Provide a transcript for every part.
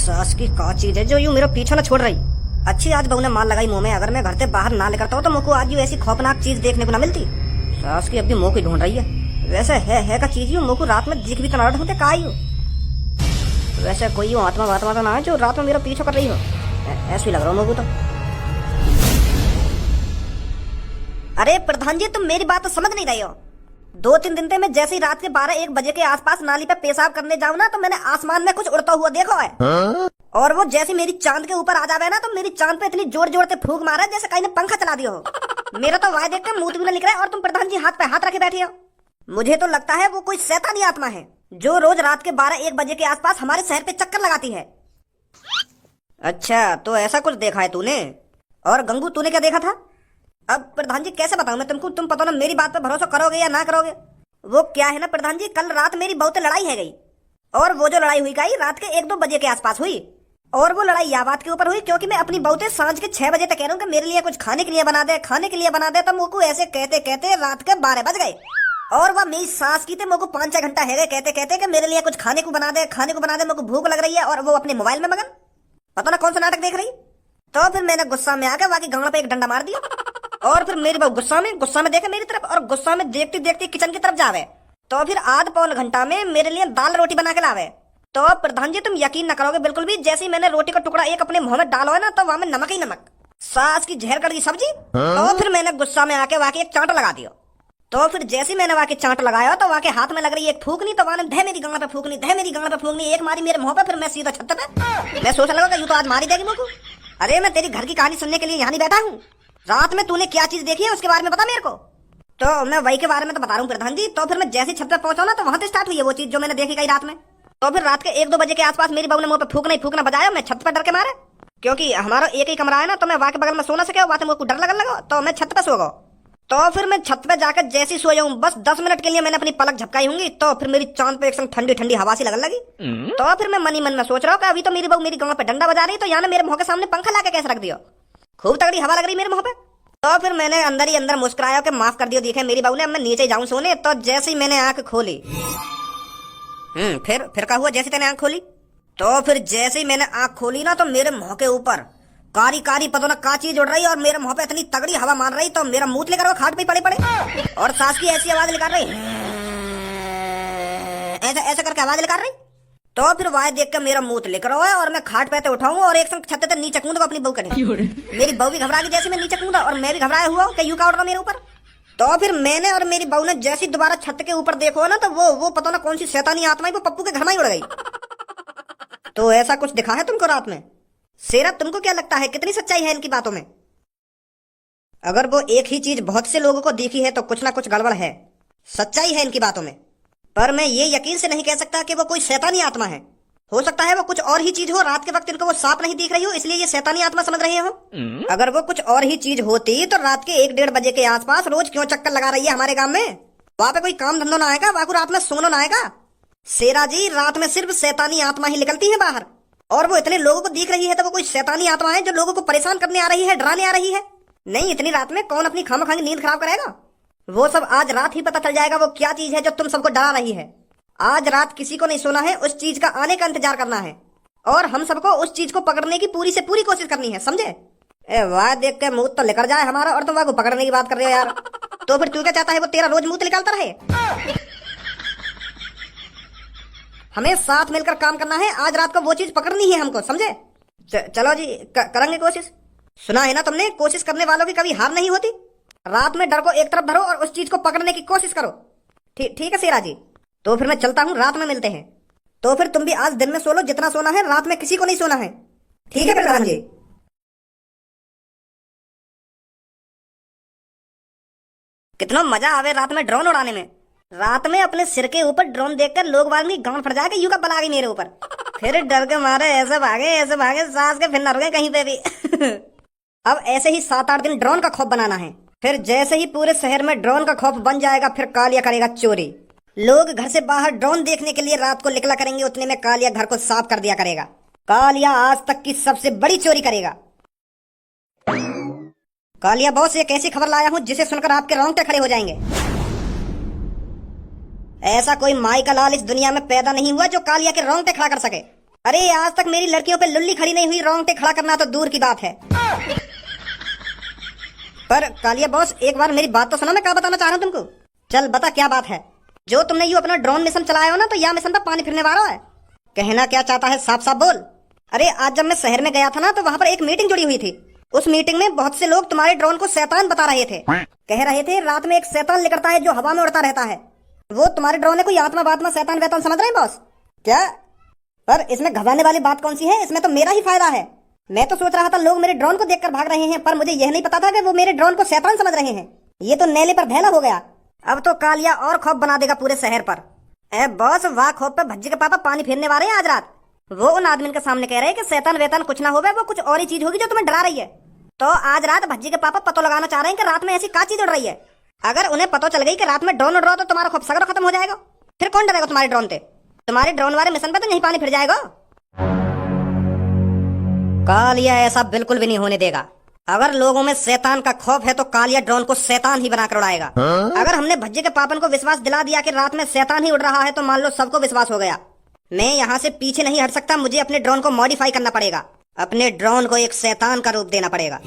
सास की का चीज है जो यूं मेरा पीछा न छोड़ रही। अच्छी आज बहू ने माल लगाई मुंह में, अगर मैं घर से बाहर ना निकलता हूँ तो मुझको आज यूं ऐसी खौफनाक चीज देखने को ना मिलती। सास की अब भी मुंह को ढूंढ रही है। वैसे है का चीज यूं मुझको रात में दिख भी तो ना ढूंढते का यूं। वैसे कोई यूं आत्मा वात्मा तो ना है जो रात में मेरा पीछा कर रही हो, ऐसी लग रहा हूँ मुझको तो। अरे प्रधान जी, तुम मेरी बात तो समझ नहीं रहे हो। 2-3 दिन से मैं जैसे ही रात के 12-1 बजे के आसपास नाली पे पेशाब करने जाऊँ ना तो मैंने आसमान में कुछ उड़ता हुआ देखा है। और वो जैसे मेरी चांद के ऊपर आ जावे ना तो मेरी चांद पे इतनी जोर जोर से फूंक मारा जैसे कहीं ने पंखा चला दिया हो। मेरा तो वाय देख के मुंह भी ना निकला है और तुम प्रधान जी हाथ पे हाथ रखे बैठे हो। मुझे तो लगता है वो कोई शैतानी आत्मा है जो रोज रात के 12-1 बजे के आसपास हमारे शहर पे चक्कर लगाती है। अच्छा, तो ऐसा कुछ देखा है तूने? और गंगू, तूने क्या देखा था? अब प्रधान जी कैसे बताऊं मैं तुमको, तुम पता ना मेरी बात पर भरोसा करोगे या ना करोगे। वो क्या है ना प्रधान जी, कल रात मेरी बहू से लड़ाई है गई। और वो जो लड़ाई हुई गई रात के 1-2 बजे के आसपास हुई। और वो लड़ाई या बात के ऊपर हुई क्योंकि मैं अपनी बहू से सांझ के 6 बजे तक कह रहा हूँ कि मेरे लिए कुछ खाने के लिए बना दे, खाने के लिए बना दे। तो मुझको ऐसे कहते कहते रात के 12 बज गए। और वह मेरी सास की थे मुझको 5-6 घंटा है गए कहते कहते कि मेरे लिए कुछ खाने को बना दे, खाने को बना दे, मुझको भूख लग रही है। और वो अपने मोबाइल में मगन, पता ना कौन सा नाटक देख रही। तो फिर मैंने गुस्सा में आकर वाकई गांव पे एक डंडा मार दिया। और फिर मेरी बहू गुस्सा में देखे मेरी तरफ और गुस्सा में देखती देखती किचन की तरफ जावे। तो फिर आध पौन घंटा में मेरे लिए दाल रोटी बना के लावे। तो प्रधान जी तुम यकीन न करोगे बिल्कुल भी, जैसे ही मैंने रोटी का टुकड़ा एक अपने मुंह में डाला है ना तो वहां में नमक ही नमक, सास की जहर कड़ की सब्जी। तो फिर मैंने गुस्सा में आके वाकई एक चांटा लगा दिया। तो फिर जैसे मैंने वाकई चांटा लगाया तो वाकई हाथ में लग रही एक फूकनी, तो वहां धे मेरी गांड पे फूकनी, धे मेरी गांड पे फूकनी, एक मारी मेरे मुंह पे। फिर मैं सीधा छत पे, मैं सोच लगा यूं तो आज मारी देगी मुझको। अरे मैं तेरी घर की कहानी सुनने के लिए यहाँ नहीं बैठा हूँ। रात में तूने क्या चीज देखी है उसके बारे में बता मेरे को। तो मैं वही के बारे में तो बता रहा हूँ प्रधान जी। तो फिर मैं जैसे छत पे पहुंचा ना तो वहां से स्टार्ट हुई है वो चीज जो मैंने देखी गई रात में। तो फिर रात के 1-2 बजे के आसपास मेरी बहू ने मुंह पे फूकना बजाया। मैं छत पे डर के मारे, क्योंकि हमारा एक ही कमरा है ना, तो मैं वहां के बगल में सो ना सके, वहां से मुझको डर लगने लगा। तो मैं छत पे सो गया। तो फिर मैं छत पे जाकर जैसे ही सोया हूँ, बस 10 मिनट के लिए मैंने अपनी पलक झपकाई होंगी तो फिर मेरी चांद पे एक संग ठंडी ठंडी हवा सी लगने लगी। तो फिर मैं मन ही मन में सोच रहा हूँ कि अभी तो मेरी बहू मेरी गांव पे डंडा बजा रही, तो यहाँ मेरे मुंह के सामने पंखा लाके कैसे रख दिया। खूब तगड़ी हवा लग रही मेरे मुंह पे। तो फिर मैंने अंदर ही अंदर मुस्कुराया कि माफ कर दियो देखे मेरी बहू ने, अब मैं नीचे जाऊं सोने। तो जैसे ही मैंने आंख खोली, फिर क्या हुआ जैसे मैंने आंख खोली? तो फिर जैसे ही मैंने आंख खोली ना तो मेरे मुंह के ऊपर कारी कारी पता ना का चीज उड़ रही और मेरे मुंह पे इतनी तगड़ी हवा मार रही तो मेरा मुंह लेकर वो खाट पे पड़े और सास की ऐसी आवाज निकाल रही, ऐसा करके आवाज निकाल रही। तो फिर वह देख कर मेरा मुंह लेकर हुआ और मैं खाट पे उठाऊंगा और एक संग छत पे नीचे कूदूंगा अपनी बहू करने। मेरी बहू भी घबरा गई जैसे मैं नीचे कूदा और मैं भी घबराया हुआ कि यूं का उड़ रहा मेरे ऊपर। तो फिर मैंने और मेरी बहू ने जैसी दोबारा छत के ऊपर देखो ना तो वो पता ना कौन सी शैतानी आत्मा वो पप्पू के घर में ही उड़ गई। तो ऐसा कुछ दिखा है तुमको रात में? शेरा, तुमको क्या लगता है कितनी सच्चाई है इनकी बातों में? अगर वो एक ही चीज बहुत से लोगों को दिखी है तो कुछ ना कुछ गड़बड़ है, सच्चाई है इनकी बातों में। पर मैं ये यकीन से नहीं कह सकता कि वो कोई शैतानी आत्मा है। हो सकता है वो कुछ और ही चीज हो, रात के वक्त इनको वो सांप नहीं दिख रही हो इसलिए ये शैतानी आत्मा समझ रहे हो। अगर वो कुछ और ही चीज होती तो रात के 1-1:30 बजे के आसपास रोज क्यों चक्कर लगा रही है हमारे गांव में? वहां पे कोई काम धंधो ना आएगा, वहां को रात में सोना ना आएगा। शेरा जी, रात में सिर्फ शैतानी आत्मा ही निकलती है बाहर। और वो इतने लोगों को दिख रही है तो वो कोई शैतानी आत्मा है जो लोगों को परेशान करने आ रही है, डराने आ रही है। नहीं, इतनी रात में कौन अपनी खामखांगी नींद खराब करेगा? वो सब आज रात ही पता चल जाएगा वो क्या चीज है जो तुम सबको डरा रही है। आज रात किसी को नहीं सोना है, उस चीज का आने का इंतजार करना है और हम सबको उस चीज को पकड़ने की पूरी से पूरी कोशिश करनी है, समझे? वाह देख के मुंह तो लेकर जाए हमारा और तुम वह को पकड़ने की बात कर रहे हो यार। तो फिर तू क्या चाहता है वो तेरा रोज मुंह निकालता रहे? हमें साथ मिलकर काम करना है, आज रात को वो चीज पकड़नी है हमको, समझे? चलो जी, करेंगे कोशिश। सुना है ना तुमने, कोशिश करने वालों की कभी हार नहीं होती। रात में डर को एक तरफ धरो और उस चीज को पकड़ने की कोशिश करो। ठीक है शेरा जी, तो फिर मैं चलता हूँ, रात में मिलते हैं। तो फिर तुम भी आज दिन में सो लो जितना सोना है, रात में किसी को नहीं सोना है। ठीक है प्रधान जी। कितना मजा आवे रात में ड्रोन उड़ाने में। रात में अपने सिर के ऊपर ड्रोन देखकर लोग वागनी गांव फट जाके यूं का बला गई मेरे ऊपर। फिर डर के मारे ऐसे भागे सास के फिर न रुके कहीं पे भी। अब ऐसे ही 7-8 दिन ड्रोन का खौफ बनाना है। फिर जैसे ही पूरे शहर में ड्रोन का खौफ बन जाएगा फिर कालिया करेगा चोरी। लोग घर से बाहर ड्रोन देखने के लिए रात को निकला करेंगे, उतने में कालिया घर को साफ कर दिया करेगा। कालिया आज तक की सबसे बड़ी चोरी करेगा। कालिया बॉस, एक ऐसी खबर लाया हूँ जिसे सुनकर आपके रोंगटे खड़े हो जाएंगे। ऐसा कोई माई का लाल इस दुनिया में पैदा नहीं हुआ जो कालिया के रोंगटे खड़ा कर सके। अरे आज तक मेरी लड़कियों पे लुल्ली खड़ी नहीं हुई, रोंगटे खड़ा करना तो दूर की बात है। पर कालिया बॉस, एक बार मेरी बात तो सुनो, मैं क्या बताना चाह रहा हूँ तुमको। चल बता क्या बात है। जो तुमने यू अपना ड्रोन मिशन चलाया हो ना, तो यह मिशन पर पानी फिरने वाला है। कहना क्या चाहता है, साफ साफ बोल। अरे आज जब मैं शहर में गया था ना, तो वहाँ पर एक मीटिंग जुड़ी हुई थी। उस मीटिंग में बहुत से लोग तुम्हारे ड्रोन को शैतान बता रहे थे। कह रहे थे रात में एक शैतान निकलता है जो हवा में उड़ता रहता है। वो तुम्हारे ड्रोन है कोई आत्मा बात्मा शैतान वैतान समझ रहे हैं बॉस क्या? पर इसमें घबराने वाली बात कौन सी है, इसमें तो मेरा ही फायदा है। मैं तो सोच रहा था लोग मेरे ड्रोन को देखकर भाग रहे हैं, पर मुझे यह नहीं पता था कि वो मेरे ड्रोन को शैतान समझ रहे हैं। ये तो नेले पर धैला हो गया। अब तो कालिया और खौफ बना देगा पूरे शहर पर। ए बॉस, वाह खौफ पे भज्जी के पापा पानी फेरने वाले हैं आज रात। वो उन आदमी के सामने कह रहे हैं कि शैतान वेतान कुछ ना होगा, वो कुछ और ही चीज होगी जो तुम्हें डरा रही है। तो आज रात भज्जी के पापा पता लगाना चाह रहे हैं कि रात में ऐसी क्या चीज उड़ रही है। अगर उन्हें पता चल गई कि रात में ड्रोन उड़ रहा हो, तो तुम्हारा खौफ सगरा खत्म हो जाएगा। फिर कौन डरेगा तुम्हारे ड्रोन पे? तुम्हारे ड्रोन वाले मिशन पे तो यही पानी फिर जाएगा। कालिया ऐसा बिल्कुल भी नहीं होने देगा। अगर लोगों में शैतान का खौफ है तो कालिया ड्रोन को शैतान ही बनाकर उड़ाएगा। अगर हमने भज्जी के पापन को विश्वास दिला दिया कि रात में शैतान ही उड़ रहा है, तो मान लो सबको विश्वास हो गया। मैं यहाँ से पीछे नहीं हट सकता, मुझे अपने ड्रोन को मॉडिफाई करना पड़ेगा। अपने ड्रोन को एक शैतान का रूप देना पड़ेगा।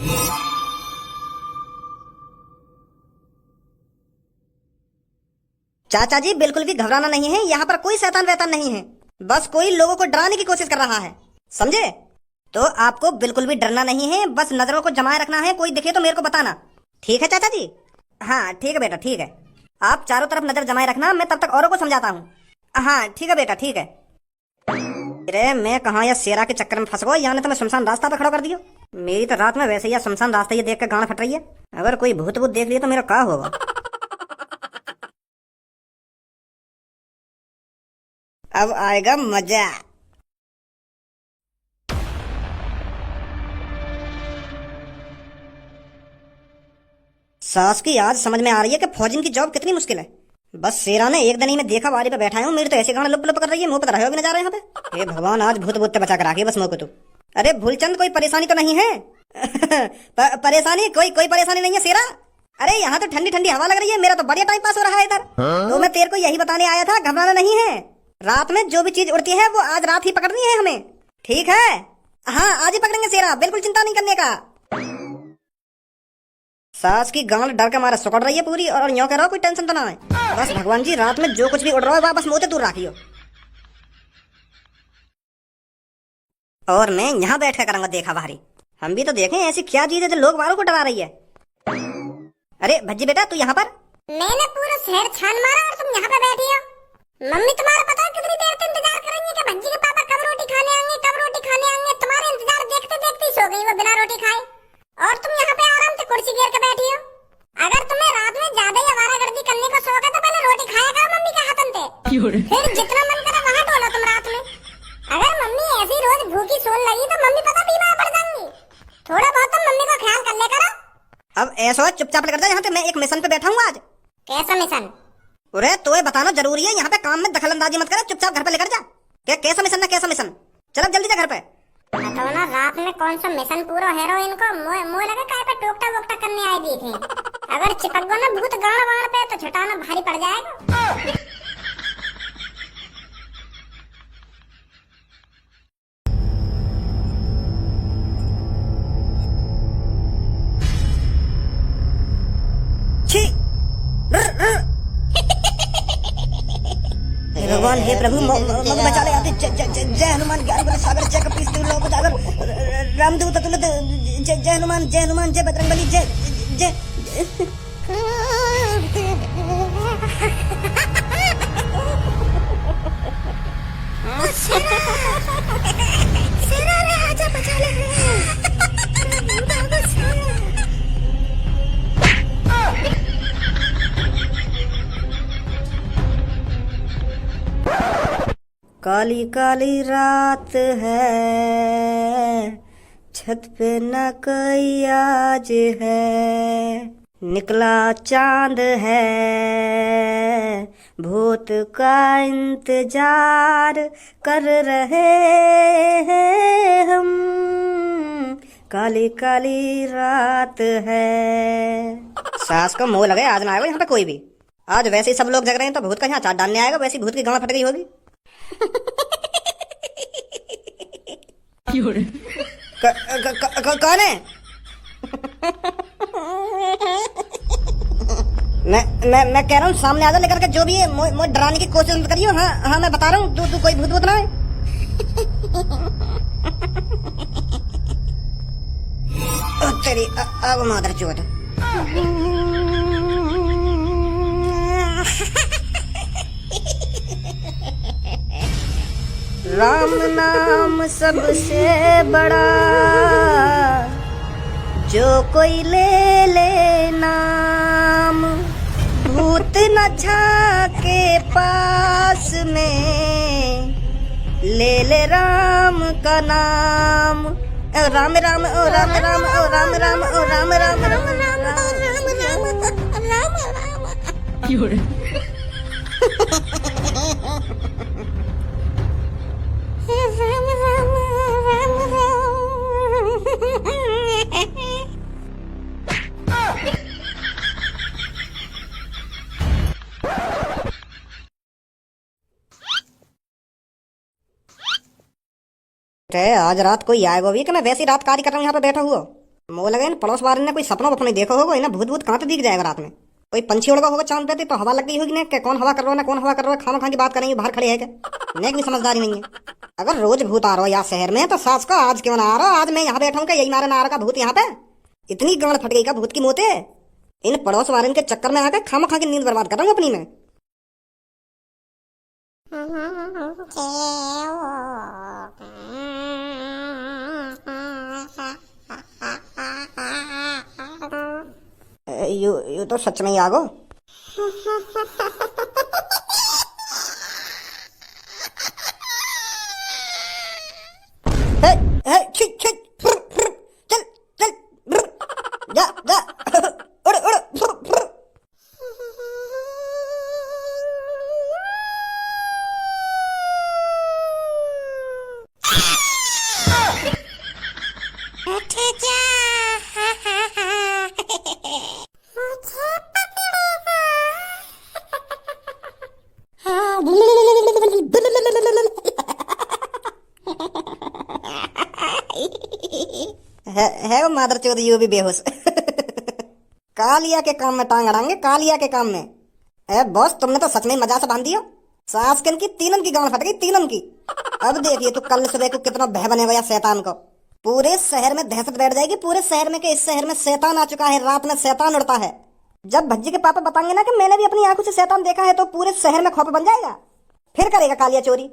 चाचा जी बिल्कुल भी घबराना नहीं है, यहाँ पर कोई शैतान वैतान नहीं है। बस कोई लोगों को डराने की कोशिश कर रहा है, समझे? तो आपको बिल्कुल भी डरना नहीं है, बस नजरों को जमाए रखना है। कोई दिखे तो मेरे को बताना, ठीक है चाचा जी? हाँ ठीक है बेटा, ठीक है। आप चारों तरफ नजर जमाए रखना, मैं तब तक औरों को समझाता हूँ। हाँ ठीक है बेटा, ठीक है। अरे मैं कहाँ या शेरा के चक्कर में फंस गया, यहाँ ने तो मैं शमशान रास्ता पे खड़ा कर दियो। मेरी तो रात में वैसे ही शमशान रास्ता ये देख कर गांड फट रही है। अगर कोई भूत भूत देख लिया तो मेरा क्या होगा? अब आएगा मजा। सास की आज समझ में आ रही है कि फौजिन की जॉब कितनी मुश्किल है। बस शेरा ने एक दिन ही में देखा वाली पे बैठा हूँ, मेरी तो ऐसे गाना लुप लुप कर रही है, मुंह पर रहे भी नजर यहाँ पे। हे भगवान, आज भूत भूत बचा कर रखी बस मुंह को तू। अरे भूलचंद, कोई परेशानी तो नहीं है? परेशानी कोई परेशानी नहीं है शेरा। अरे यहाँ तो ठंडी ठंडी हवा लग रही है, मेरा तो बढ़िया टाइम पास हो रहा है इधर। तो मैं तेरे को यही बताने आया था, घबराना नहीं है। रात में जो भी चीज उड़ती है वो आज रात ही पकड़नी है हमें, ठीक है? हाँ आज ही पकड़ेंगे शेरा, बिल्कुल चिंता नहीं करने का। सास की गांड डर के मारे सुकड़ रही है पूरी, और यूं कह रहा हो कोई टेंशन तो ना है। बस भगवान जी, रात में जो कुछ भी उड़ रहा है वह बस मुंह से दूर रखियो। और मैं यहाँ बैठ कर करूंगा देखा भारी। हम भी तो देखें ऐसी क्या चीज है जो लोग वालों को डरा रही है। अरे भज्जी बेटा, तू यहाँ पर? मैंने पूरा शहर छान मारा और तुम यहाँ पे बैठी हो। मम्मी तुम्हारा पता है कितनी देर से इंतजार करेंगे कि भज्जी के पापा कब रोटी खाने आएंगे, कब रोटी खाने आएंगे। तुम्हारे इंतजार देखते देखते सो गई वो बिना रोटी खाए, और तुम यहाँ पे आराम से कुर्सी घेर के बैठी हो। अगर तुम्हें रात में ज्यादा ही आवारागर्दी करने का शौक है तो पहले रोटी खाया करो मम्मी के हाथन से, फिर जितना मन करे वहाँ डोलो तुम रात में। अगर मम्मी ऐसी रोज भूखी सोन लगी तो मम्मी पता बीमार पड़ जाएंगी। थोड़ा बहुत तुम मम्मी का ख्याल कर ले करो। अब ऐसा चुपचाप कर जा, यहाँ पे मैं एक मिशन पे बैठा हूँ आज। कैसा मिशन? अरे तो ये बताना जरूरी है, यहाँ पे काम में दखल अंदाजी मत कर, चुपचाप घर पे लेकर जा। क्या कैसा मिशन ना कैसा मिशन? चल जल्दी जा घर पे। तो ना रात में कौन सा मिशन पूरा हीरोइन को मोह लगा काय पे टोकटा वोकटा करने आई दी थी। अगर चिपक गो ना भूत गाड़ वाड़ पे तो छुटाना भारी पड़ जाएगा। भगवान हे प्रभु बचा ले। जय हनुमान ज्ञान गुण सागर जय कपीस तिहु लोक उजागर रामदूत अतुलित जय हनुमान जय बजरंगबली जय जय। आजा बचा ले। काली काली रात है, छत पे न कोई आज है, निकला चांद है, भूत का इंतजार कर रहे हैं हम, काली काली रात है। सास को मोह लगे आज ना आएगा यहाँ पे कोई भी। आज वैसे ही सब लोग जग रहे हैं तो भूत का यहाँ चाट डालने आएगा, वैसी भूत की गांव फट गई होगी। कौन है? मैं कह रहा हूँ सामने आ जा लेकर के, जो भी है मुझे डराने की कोशिश मत करियो। हाँ हाँ मैं बता रहा हूँ, तू कोई भूत ना है। तेरी अब मादर चोट। राम नाम सबसे बड़ा, जो कोई ले ले नाम, भूत न झाके पास में, ले ले राम का नाम। राम राम ओ राम राम ओ राम राम ओ राम राम राम राम राम राम। आज रात कोई आएगा भी कि मैं वैसी रात कार्य कर रहा हूँ यहाँ पे बैठा हुआ। मोह लगे पड़ोस वाले ने कोई सपना वपना देखा होगा, इन्हें भूत भूत कहाँ पे दिख जाएगा रात में। कोई पंछी उड़गा होगा चांद पे तो हवा लग गई होगी ना, क्या कौन हवा कर रहा है ना कौन हवा कर रहा है, खाना खा की बात करेंगे बाहर खड़े है क्या, नेक भी समझदारी नहीं है। अगर रोज भूत आ रहा हो यहाँ शहर में तो सास का आज क्यों ना आ रहा, आज मैं यहाँ बैठा हूँ क्या यही मारे ना आ रहा भूत यहाँ पे। इतनी गांड फट गई का भूत की मोते, इन पड़ोस वाले के चक्कर में आकर खामा खा की नींद बर्बाद कर रहा हूँ अपनी में। यू तो सच में ही आगो। छी छी चल चल जा जा उड़ उड़। है वो मादर चौधरी यू भी बेहोश। कालिया के काम में टांग अड़ाएंगे, कालिया के काम में। बॉस तुमने तो सच में मजा से बांध दिया। सास की तीनन की गांड फट गई, तीनन की। अब देखिए तू कल सुबह को कितना भय बनेगा या शैतान को। पूरे शहर में दहशत बैठ जाएगी, पूरे शहर में कि इस शहर में शैतान आ चुका है, रात में शैतान उड़ता है। जब भज्जी के पापा बताएंगे ना कि मैंने भी अपनी आंखों से शैतान देखा है, तो पूरे शहर में खौफ बन जाएगा, फिर करेगा कालिया चोरी।